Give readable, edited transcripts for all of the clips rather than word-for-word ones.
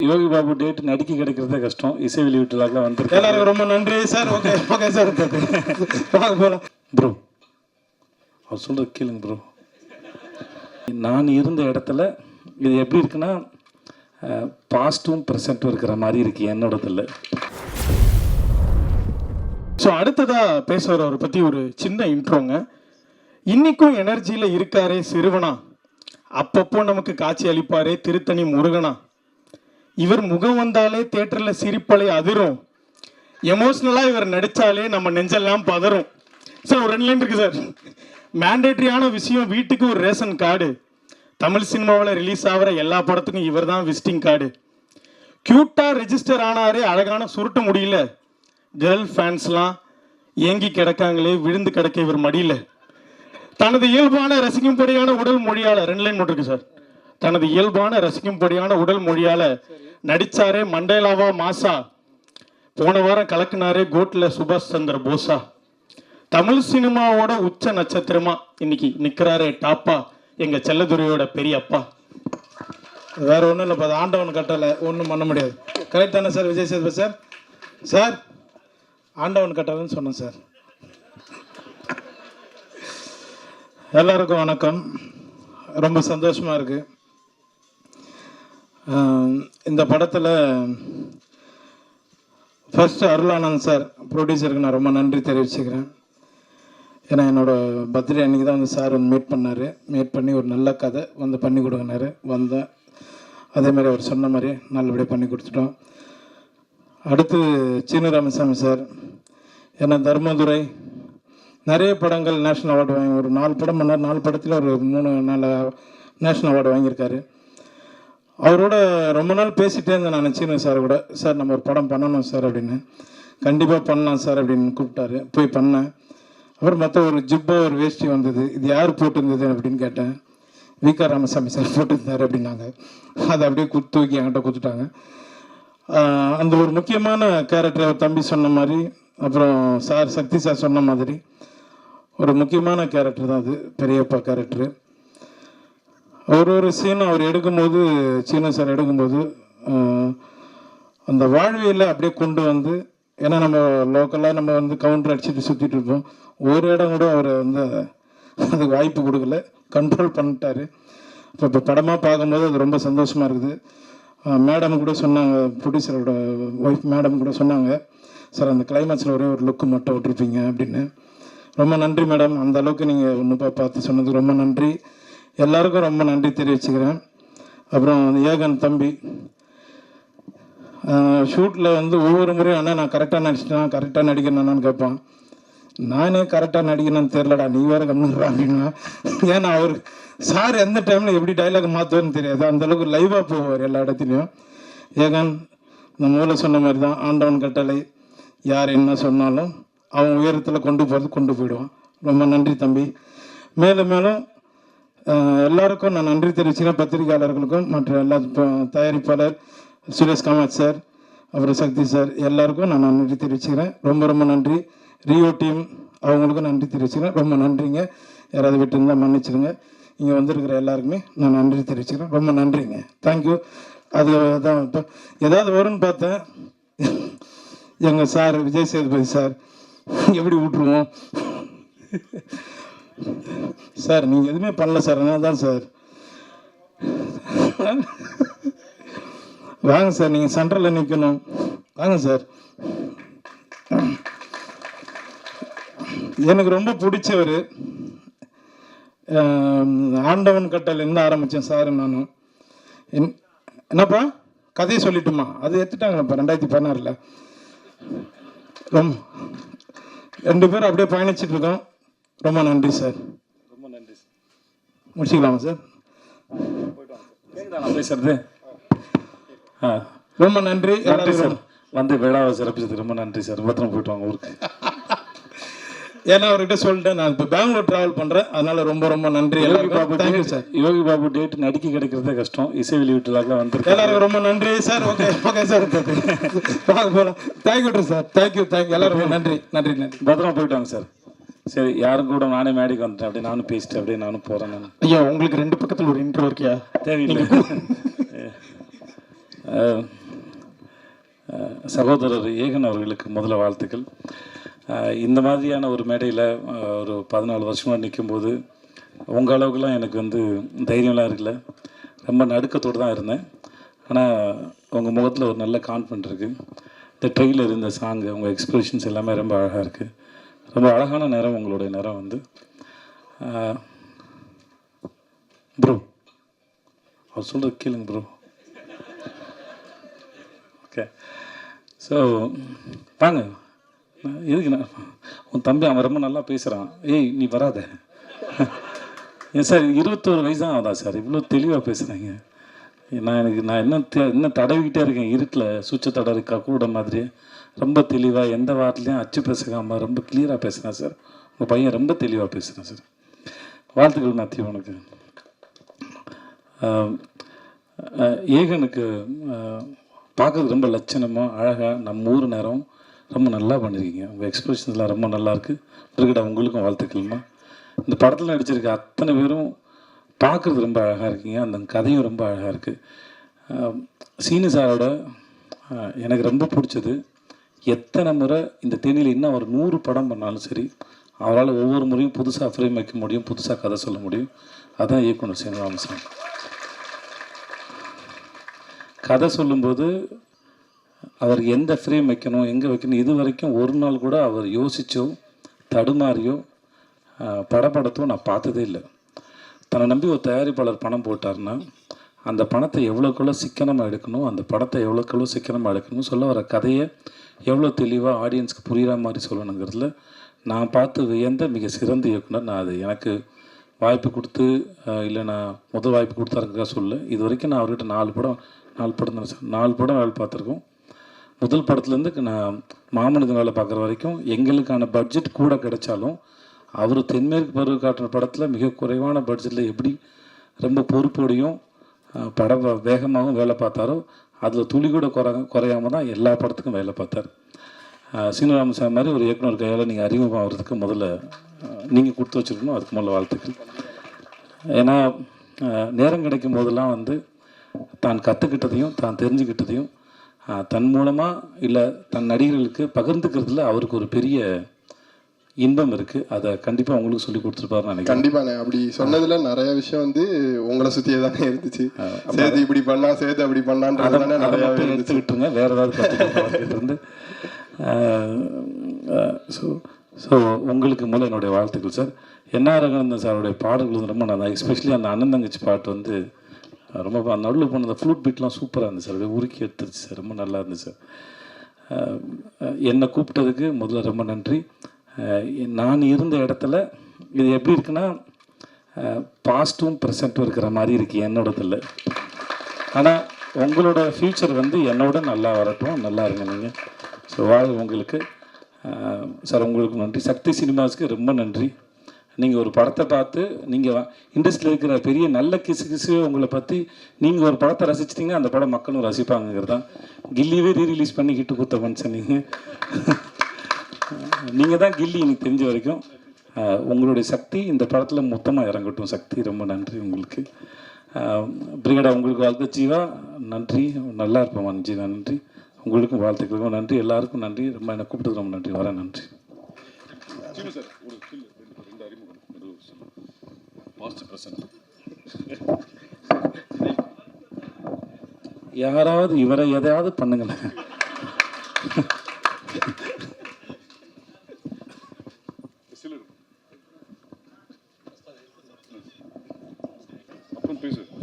யோகி Babu date நடிக்க கிடைக்கிறதே கஷ்டம். இசை வெளியீட்டுலாம் வந்துருக்கு. எல்லாருக்கும் ரொம்ப நன்றி சார். Okay okay sir. போகலாம் ப்ரோ. அவர் சொல்கிறது கேளுங்க ப்ரோ. நான் இருந்த இடத்துல இது எப்படி இருக்குன்னா பாஸ்ட்டும் ப்ரெசண்ட்டும் இருக்கிற மாதிரி இருக்கு என்னோடதில்லை. ஸோ அடுத்ததாக பேசுகிறவரை பற்றி ஒரு சின்ன இன்ட்ரோங்க. இன்றைக்கும் எனர்ஜியில் இருக்காரே சிறுவனா, அப்பப்போ நமக்கு காட்சி அளிப்பாரே திருத்தணி முருகனா, இவர் முகம் வந்தாலே தியேட்டரில் சிரிப்பலை அதிரும், எமோஷ்னலாக இவர் நடித்தாலே நம்ம நெஞ்செல்லாம் பதறும். சார் ஒரு 2 லைன் இருக்குது சார். மேண்டேட்ரியான விஷயம், வீட்டுக்கு ஒரு ரேஷன் கார்டு, தமிழ் சினிமாவில் ரிலீஸ் ஆகிற எல்லா படத்துக்கும் இவர் தான் விசிட்டிங் கார்டு, க்யூட்டாக ரெஜிஸ்டர் ஆனாரே அழகான சுருட்ட முடியல, கேர்ள் ஃபேன்ஸ்லாம் ஏங்கி கிடக்காங்களே விழுந்து கிடக்க இவர் மடியில், தனது இயல்பான ரசிக்கும்படியான உடல் மொழியால் 2 லைன் மட்டும் இருக்கு சார். தனது இயல்பான ரசிக்கும்படியான உடல் மொழியால் நடித்தாரே மண்டேலாவா மாசா, போன வாரம் கலக்குனாரே கோட்டில் சுபாஷ் சந்திர போஸா, தமிழ் சினிமாவோட உச்ச நட்சத்திரமா இன்னைக்கு நிற்கிறாரே டாப்பா எங்கள் செல்லதுரையோட பெரிய அப்பா. வேற ஒன்றும் இல்லை, அது ஆண்டவன் கட்டளை, ஒன்றும் பண்ண முடியாது. கரெக்டான sir Vijay Sethupathi sir. Sir ஆண்டவன் கட்டளைன்னு சொன்னேன் சார். எல்லாருக்கும் வணக்கம். ரொம்ப சந்தோஷமாக இருக்குது. இந்த படத்தில் ஃபர்ஸ்ட் அருளானந்த் சார் ப்ரொடியூசருக்கு நான் ரொம்ப நன்றி தெரிவிச்சுக்கிறேன். ஏன்னா என்னோடய பர்த்டே அன்றைக்கி தான் வந்து சார் வந்து மீட் பண்ணி ஒரு நல்ல கதை வந்து பண்ணி கொடுங்கினாரு. வந்தேன், அதேமாதிரி அவர் சொன்ன மாதிரி நல்லபடியாக பண்ணி கொடுத்துட்டோம். அடுத்து சீனு ராமசாமி சார், ஏன்னா தர்மதுரை நிறைய படங்கள் நேஷ்னல் அவார்டு வாங்கி, ஒரு 4 படம் பண்ணார். 4 படத்தில் ஒரு 3-4 நேஷ்னல் அவார்டு வாங்கியிருக்காரு. அவரோட ரொம்ப நாள் பேசிகிட்டே இருந்தேன் நான் சீனு சார் கூட. சார் நம்ம ஒரு படம் பண்ணணும் சார் அப்படின்னு. கண்டிப்பாக பண்ணலாம் சார் அப்படின்னு கூப்பிட்டாரு. போய் பண்ணேன். அப்புறம் மற்ற ஒரு ஜிப்பா ஒரு வேஷ்டி வந்தது, இது யார் போட்டிருந்தது அப்படின்னு கேட்டேன். வி.க. ராமசாமி சார் போட்டிருந்தார் அப்படின்னாங்க. அதை அப்படியே தூக்கி என்கிட்ட கொடுத்துட்டாங்க. அந்த ஒரு முக்கியமான கேரக்டர் தம்பி சொன்ன மாதிரி, அப்புறம் சார் சக்தி சார் சொன்ன மாதிரி ஒரு முக்கியமான கேரக்டர் தான் அது, பெரியப்பா கேரக்டரு. ஒரு சீனும் அவர் எடுக்கும்போது, சீனு சார் எடுக்கும்போது அந்த வாழ்வியலை அப்படியே கொண்டு வந்து, ஏன்னா நம்ம லோக்கலாக நம்ம வந்து கவுண்டர் அடிச்சுட்டு சுற்றிட்டு இருப்போம். ஒரு இடம் கூட அவர் வந்து அதுக்கு வாய்ப்பு கொடுக்கல, கண்ட்ரோல் பண்ணிட்டாரு. இப்போ படமாக பார்க்கும்போது அது ரொம்ப சந்தோஷமாக இருக்குது. மேடம் கூட சொன்னாங்க, ப்ரொடியூசரோட ஒய்ஃப் மேடம் கூட சொன்னாங்க, சார் அந்த கிளைமேக்ஸில் ஒரே ஒரு லுக்கு மட்டும் விட்டுருப்பீங்க அப்படின்னு. ரொம்ப நன்றி மேடம், அந்த அளவுக்கு நீங்கள் ஒன்று பார்த்து சொன்னதுக்கு ரொம்ப நன்றி. எல்லாருக்கும் ரொம்ப நன்றி தெரிவிச்சுக்கிறேன். அப்புறம் ஏகன் தம்பி ஷூட்டில் வந்து ஒவ்வொரு முறையும் அண்ணா நான் கரெக்டாக நடிச்சிட்டேன், கரெக்டாக நடிக்கிறேன்னு கேட்பான். நானே கரெக்டாக நடிக்கணும்னு தெரிலடா, நீ வேறு கம்முறா அப்படின்னா. ஏன்னா அவர் சார் எந்த டைமில் எப்படி டைலாக் மாற்றுவார்னு தெரியாது, அந்தளவுக்கு லைவாக போவார் எல்லா இடத்துலையும். ஏகன் இந்த மூல சொன்ன மாதிரி தான், ஆண்டவன் கட்டளை, யார் என்ன சொன்னாலும் அவன் உயரத்தில் கொண்டு போயிடுவான். ரொம்ப நன்றி தம்பி. மேலும் மேலும் எல்லாருக்கும் நான் நன்றி தெரிவிச்சுக்கிறேன். பத்திரிகையாளர்களுக்கும் மற்ற எல்லா தயாரிப்பாளர் சுரேஷ் காமத் சார், அப்புறம் சக்தி சார், எல்லாருக்கும் நான் நன்றி தெரிவிச்சுக்கிறேன். ரொம்ப ரொம்ப நன்றி. ரியோ டீம் அவங்களுக்கும் நன்றி தெரிவிச்சுக்கிறேன். ரொம்ப நன்றிங்க. யாராவது விட்டு இருந்தால் மன்னிச்சிடுங்க. இங்கே வந்திருக்கிற எல்லாருக்குமே நான் நன்றி தெரிவிச்சுக்கிறேன். ரொம்ப நன்றிங்க. தேங்க்யூ. அது தான் இப்போ ஏதாவது வரும்னு பார்த்தேன். எங்கள் சார் விஜய் சேதுபதி சார் எப்படி விட்டுருவோம் சார், நீங்கள் எதுவுமே பண்ணல சார், என்ன தான் சார் வாங்க சார், நீங்கள் சென்ட்ரலில் நிற்கணும், வாங்க சார். எனக்கு ரொம்ப பிடிச்சவர் ஆண்டவன் கட்டளைன்னு ஆரம்பித்தேன் சார். நானும் என்னப்பா கதையை சொல்லிட்டுமா, அது எடுத்துட்டாங்கப்பா 2016. ரொம்ப 2 பேரும் அப்படியே பயணிச்சுட்டு இருக்கோம். ரொம்ப நன்றி சார். ரொம்ப நன்றி சார். முடிச்சுக்கலாமா சார்? பேசுறது ரொம்ப நன்றி சார். வந்து விழாவை சிறப்பிச்சது ரொம்ப நன்றி சார். பத்திரம் போயிட்டு வாங்க ஊருக்கு. ஏன்னா அவர்கிட்ட சொல்லிட்டேன், நான் இப்போ பெங்களூர் ட்ராவல் பண்ணுறேன், அதனால ரொம்ப ரொம்ப நன்றி. Thank you sir. Yogi Babu date நடிக்க கிடைக்கிறதே கஷ்டம். இசை வெளியீட்டுலாம் வந்துருக்கு. எல்லாருக்கும் ரொம்ப நன்றி சார். Okay okay sir. போகலாம். Thank you sir. தேங்க்யூ. எல்லாருக்கும் நன்றி நன்றி நன்றி. பத்திரமா போயிட்டு வாங்க சார். சரி, யாரும் கூட நானே மேடைக்கு வந்துட்டேன், அப்படியே நானும் பேசிட்டு அப்படியே நானும் போகிறேன். நான் ஐயா உங்களுக்கு 2 பக்கத்தில் ஒரு இன்ட்ரோ இருக்கியா? தேவையில்லை. சகோதரர் ஏகன் அவர்களுக்கு முதல்ல வாழ்த்துக்கள். இந்த மாதிரியான ஒரு மேடையில் ஒரு 14 வருஷமாக நிற்கும்போது உங்கள் அளவுக்குலாம் எனக்கு வந்து தைரியம்லாம் இருக்குல்ல, ரொம்ப நடுக்கத்தோடு தான் இருந்தேன். ஆனால் உங்கள் முகத்தில் ஒரு நல்ல கான்ஃபிடென்ட் இருக்குது. இந்த ட்ரெயிலர், இந்த சாங்கு, உங்கள் எக்ஸ்பிரஷன்ஸ் எல்லாமே ரொம்ப அழகாக இருக்குது. ரொம்ப அழகான நேரம் உங்களுடைய நேரம் வந்து. ப்ரோ அவர் சொல்கிறது கேளுங்க ப்ரோ. ஓகே, ஸோ வாங்க. எதுக்கு நான் உன் தம்பி அவன் ரொம்ப நல்லா பேசுகிறான். ஏய் நீ வராத. ஏன் சார் 21 வயசு தான் ஆகுதா சார், இவ்வளோ தெளிவாக பேசுகிறேங்க. நான் இன்னும் தடவிக்கிட்டே இருக்கேன் இருட்டில், சுவிட்சை தடவி கூட மாதிரி. ரொம்ப தெளிவாக எந்த வார்த்தையும் அச்சு பேசுகாமல் ரொம்ப கிளியராக பேசுகிறேன் சார். உங்கள் பையன் ரொம்ப தெளிவாக பேசுகிறேன் சார். வாழ்த்துக்கள் மேத்யூ உனக்கு. ஏகனுக்கு பார்க்குறது ரொம்ப லட்சணமாக அழகாக நம்ம ஊர் நேரம் ரொம்ப நல்லா பண்ணியிருக்கீங்க. உங்கள் எக்ஸ்பிரஷன்ஸ்லாம் ரொம்ப நல்லாயிருக்கு. இருக்கட்டா, உங்களுக்கும் வாழ்த்துக்கள்மா. இந்த படத்தில் நடிச்சிருக்க அத்தனை பேரும் பார்க்குறது ரொம்ப அழகாக இருக்கீங்க. அந்த கதையும் ரொம்ப அழகாக இருக்குது. சீனு சாரோட எனக்கு ரொம்ப பிடிச்சது, எத்தனை முறை இந்த தேனியில் இன்னும் ஒரு 100 படம் பண்ணாலும் சரி, அவரால் ஒவ்வொரு முறையும் புதுசாக ஃப்ரேம் வைக்க முடியும், புதுசாக கதை சொல்ல முடியும். அதுதான் இயக்குனர் சீனிவாசன். கதை சொல்லும்போது அவர் எந்த ஃப்ரேம் வைக்கணும், எங்கே வைக்கணும், இது வரைக்கும் ஒரு நாள் கூட அவர் யோசிச்சோ தடுமாறியோ படப்படத்தோ நான் பார்த்ததே இல்லை. தன்னை நம்பி ஒரு தயாரிப்பாளர் பணம் போட்டார்னா அந்த பணத்தை எவ்வளோக்குள்ள சிக்கனமாக எடுக்கணும், அந்த படத்தை எவ்வளோக்குள்ள சிக்கனமாக எடுக்கணும், சொல்ல வர கதையை எவ்வளோ தெளிவாக ஆடியன்ஸ்க்கு புரிகிற மாதிரி சொல்லணுங்கிறதுல நான் பார்த்து வியந்த மிக சிறந்த இயக்குனர். நான் அது எனக்கு வாய்ப்பு கொடுத்து இல்லை நான் முதல் வாய்ப்பு கொடுத்தாருக்கா சொல்ல. இது வரைக்கும் நான் அவர்கிட்ட 4 படம் தானே சார், 4 படம் வேலை பார்த்துருக்கோம். முதல் படத்துலேருந்து நான் மாமனிதன் வேலை பார்க்குற வரைக்கும் எங்களுக்கான பட்ஜெட் கூட கிடைச்சாலும் அவர் தென்மேற்கு பருவ காட்டுற படத்தில் மிக குறைவான பட்ஜெட்டில் எப்படி ரொம்ப பொறுப்போடையும் படம் வேகமாகவும் வேலை பார்த்தாரோ அதில் துளி கூட குறையாமல் தான் எல்லா படத்துக்கும் வேலை பார்த்தார். சீனிவாசன் சார் மாதிரி ஒரு இயக்குனர் கையால் நீங்கள் அறிமுகம் ஆகிறதுக்கு முதல்ல நீங்கள் கொடுத்து வச்சுருக்கணும். அதுக்கு முதல்ல வாழ்த்துக்கள். ஏன்னா நேரம் கிடைக்கும் போதெல்லாம் வந்து தான் கற்றுக்கிட்டதையும் தான் தெரிஞ்சுக்கிட்டதையும் தன் மூலமாக இல்லை தன் நடிகர்களுக்கு பகிர்ந்துக்கிறதுல அவருக்கு ஒரு பெரிய இன்பம் இருக்குது. அதை கண்டிப்பாக உங்களுக்கு சொல்லி கொடுத்துருப்பாருன்னு நினைக்கிறேன். கண்டிப்பாண்ணே, அப்படி சொன்னதில் நிறைய விஷயம் வந்து உங்களை சுற்றியே தானே இருந்துச்சு. சேது இப்படி பண்ணா, சேது அப்படி பண்ணான்றதானே நிறையா எடுத்துக்கிட்டுருங்க. வேறு ஏதாவது கற்றுக்கிட்டு ஸோ உங்களுக்கு மூலம் என்னுடைய வாழ்த்துக்கள் சார். என்ஆர் ரங்கநாதன் சாருடைய பாடல்கள் வந்து ரொம்ப நல்லா, எஸ்பெஷலி அந்த அண்ணன் தங்கச்சி பாட்டு வந்து ரொம்ப நடுவில் போன அந்த ஃப்ளூட் பீட்லாம் சூப்பராக இருந்துச்சு சார். அப்படியே உருக்கி எடுத்துருச்சு சார், ரொம்ப நல்லா இருந்துச்சு சார். என்னை கூப்பிட்டதுக்கு முதல்ல ரொம்ப நன்றி. நான் இருந்த இடத்துல இது எப்படி இருக்குன்னா பாஸ்ட்டும் ப்ரெசண்ட்டும் இருக்கிற மாதிரி இருக்குது என்னோடதில். ஆனால் உங்களோட ஃப்யூச்சர் வந்து என்னோட நல்லா வரட்டும், நல்லா இருங்க நீங்கள். ஸோ வாழ்க உங்களுக்கு சார். உங்களுக்கு நன்றி. சக்தி சினிமாஸுக்கு ரொம்ப நன்றி. நீங்கள் ஒரு படத்தை பார்த்து நீங்கள் இண்டஸ்ட்ரியில் இருக்கிற பெரிய நல்ல கிசு உங்களை பற்றி நீங்கள் ஒரு படத்தை ரசிச்சிட்டிங்கன்னா அந்த படம் மக்களும் ரசிப்பாங்கிறது தான். கில்லியவே ரீரிலீஸ் பண்ணி ஹிட்டு கொடுத்த மனுஷன் நீங்கள் தான் கில்லி எனக்கு தெரிஞ்ச வரைக்கும். உங்களுடைய சக்தி இந்த படத்தில் மொத்தமாக இறங்கட்டும். சக்தி ரொம்ப நன்றி உங்களுக்கு. பிரிகேடா உங்களுக்கு வாழ்த்து. ஜீவா நன்றி, நல்லா இருப்போம் ஜீவா நன்றி. உங்களுக்கும் வாழ்த்துக்களுக்கும் நன்றி. எல்லாருக்கும் நன்றி. ரொம்ப என்னை கூப்பிட்டது ரொம்ப நன்றி. வர நன்றி. யாராவது இவரை எதையாவது பண்ணுங்களேன்.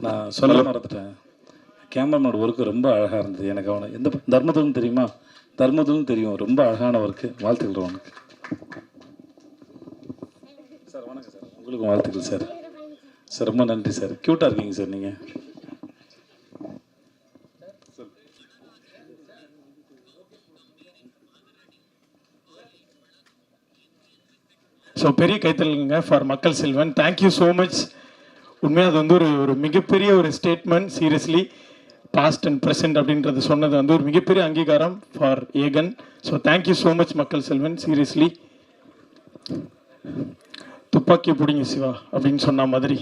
நான் சொல்ல மறந்துட்டேன். கேமராமேன் ஒர்க்கு ரொம்ப அழகாக இருந்தது. எனக்கு அவனை எந்த தர்மதுலன்னு தெரியுமா? தர்மதுலன்னு தெரியும். ரொம்ப அழகான ஒர்க்கு. வாழ்த்துக்கள் அவனுக்கு சார். வணக்கம் சார். உங்களுக்கும் வாழ்த்துக்கள் சார். சார் ரொம்ப நன்றி சார். க்யூட்டாக இருக்கீங்க சார் நீங்கள். ஸோ பெரிய கைத்தலுங்க ஃபார் மக்கள் செல்வன். Thank you so much. உண்மையாக அது வந்து ஒரு மிகப்பெரிய ஒரு statement. Seriously past and present அப்படின்றது சொன்னது வந்து ஒரு மிகப்பெரிய அங்கீகாரம் ஃபார் ஏகன். So thank you so much Makkal Selvan. Seriously துப்பாக்கி பிடிங்க சிவா அப்படின்னு சொன்ன மாதிரி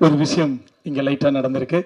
ஒரு விஷயம் இங்கே லைட்டாக நடந்திருக்கு.